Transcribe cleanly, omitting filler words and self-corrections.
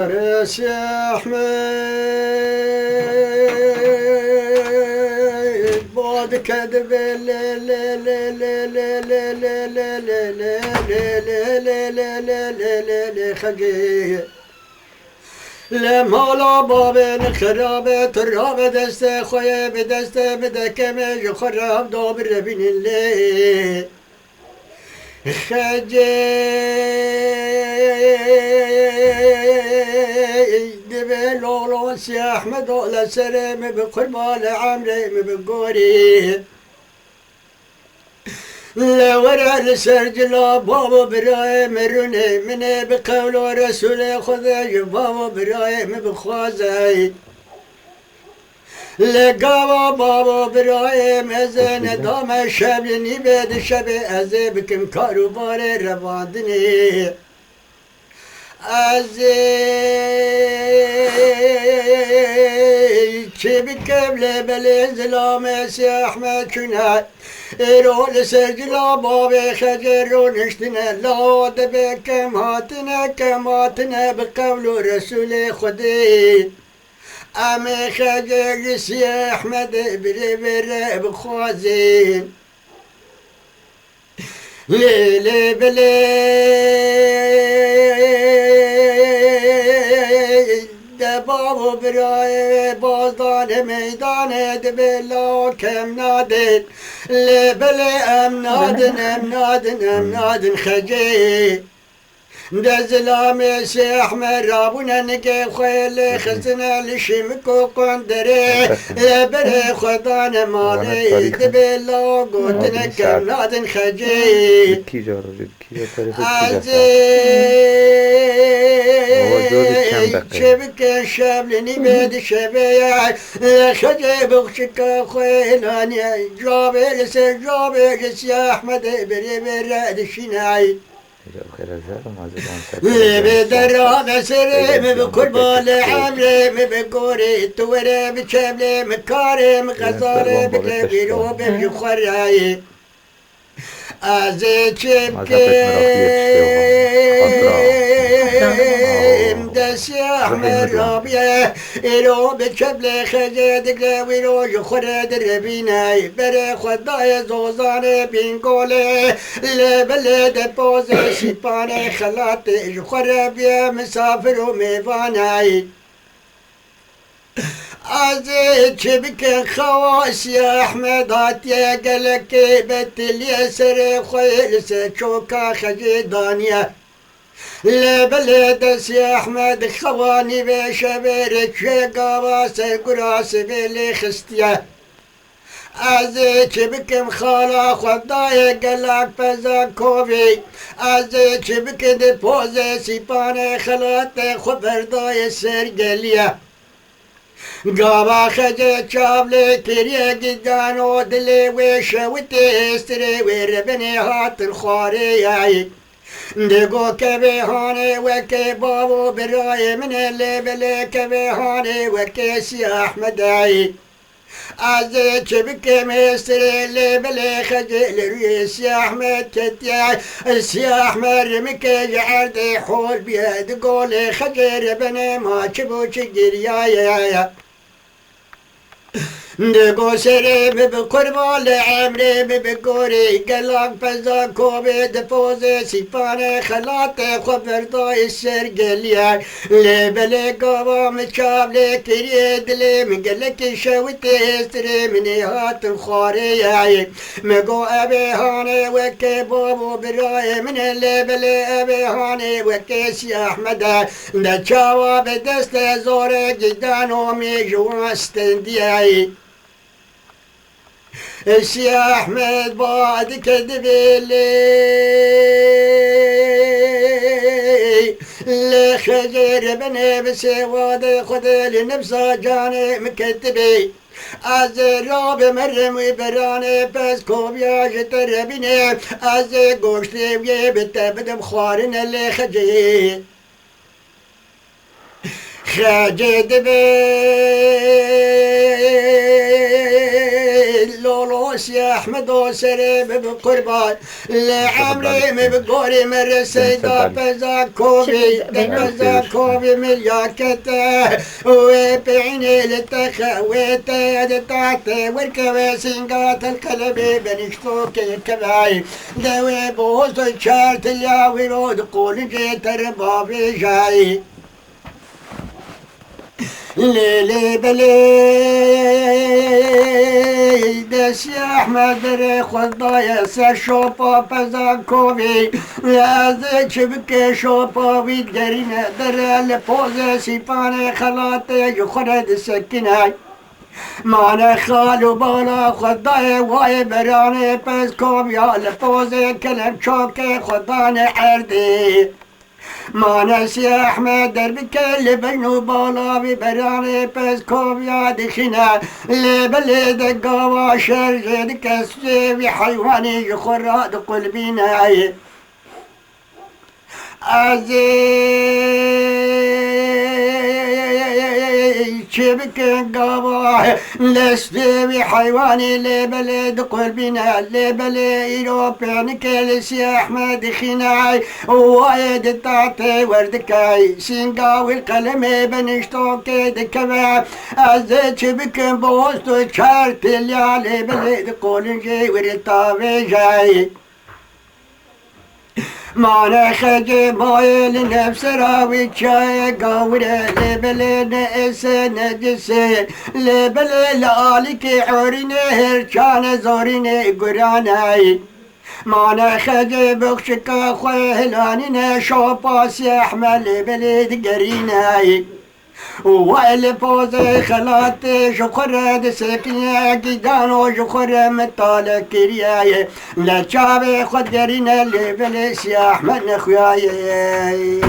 يا أحمد بعد كذب خجيه لما لا بابن خرابة ترابة دسته خويا بدسته بدكمه يخرب دابر بين الليل خجي دبلولوس يا أحمد ولا سلام بقربان عمري بقوري لا ورا السرجلا بابا برايم روني من بقول رسول خذي بابا برايم بخوازي لقوا بابا برايم ازن دام شبني بيد شبي ازي بكم كاروبار رباندني ازي بكم لبلي زلام سي احمد شناي رول سجلا بابي خجر نشتنا لا دبكم هاتنا بقول رسول خدي أمي خجل سي أحمد بري بخوازين ليلي بلي دبابو براي بازدان ميدان دبلا كم نادن لبلي أم نادن خجي دزلامي سي احمد رابونا نكي خيل خزنا لشمكو قندري بري خدان مالي دبلا قوتنا كم نادن خجي عزيز شبك شبلني بيد شبي خجي بخشك خيلاني جابي لسي احمد بري دشناي بدرا بسري بكل بال عمري بكوري توري بشبلي مكاري مغزالي بكبير وبخراي ازي شبكي دسي احمد رابيه الو بشبلي خجيدك ويرو يخرد الربيناي بري خداي زوزاني بينقولي لبلد بوزي شيباني خلاتي يخرب يا مسافر وميفاناي عزيز شبك خواس يا احمد هاتيا قلك بتل يسر خيل سشوكا خجيدانيا لبلد يا احمد خواني بشبرك شيقا واسر قراس بلي خستيا عزيز شبك مخالا خداي قلك فزا كوفي عزيز شبك دي بوزي سيباني خلاتي خبرداي سرقليا قابا خجي تشابلي كريه قدان ودلي وشوتي استري وربني هات الخاري دقو كبيهاني وكي بابو براي من اللي بلي كبيهاني وكي سي احمد عيد عزيز شبكي مستري اللي بلي خجل الرئيس يا احمد كتياي سي احمد رمكي جعل حول بيد قولي خجل بني ما شبو شجر يا دقو سري بقربان عمري بقوري قلق فزا كوبي دفوزي سيباني خلاتي خبرداي السرقليا لبلي قوام الشابلي كريد لي مقلك شوتي استري مني هات الخاري مقو ابي هاني وكي بابو براي من اللبلي ابي هاني وكي سي احمد دا شاوا بدست زوري جدان ومي جواستندياي سي احمد بعد كذب لي خجر بني بسواد خذ لنفسه جاني مكتبي ازراب مرم وبراني بس كوبيا جتر بني از گوشتي بتبدم خارن اللي خجي خجد بي سي احمد وسري بقربان لعمري بقوري من سيدا بزاكوبي بزاكوبي ملياكته وبعيني لتخويته دتعتي وركبي سنقات القلبي بنشتوكي كباي دوي بوز شارت الياوي رود قول جيت ربابي جاي ليلي بلي دس يا احمد ريخ والضايا شوبا بزاكوبي لازك بكي شوبا ويدرينا درا لبوزة سيفاني خلاتي يخرد السكيناي مانا خالو بالا خدای وای برانه پس کام یا لفوزه کلم چوکه خدانه حردی مانا سی احمد در بکل بینو بالا بی برانه پس کام یا دخینا لبلی دقاوا شرجه دکسجه بی حیوانی جخوراد قلبینای شبكن قباه لسبي حيواني لبلد قلبنا لبلد يروبين كالسي احمد خناي وايد تعطي وردكاي سينقاوي القلم بنشتوكي دكما ازيد شبكن بوستو شارت اللي على بلد قولنجي ورطابي جاي مانا خجي مايل نفس راوي شاي قوري لبلين اسن جسي لبلين آلك عوريني هرشان زوريني قراناي مانا خجي بخشكا خوهلاني شوباس يحمل بلد قريناي وائل فوزي خلاتي شخر دسكنيا قدانو شخر مطالع كرياي لا شابي خد قرينا اللي بلس يا احمد نخوياي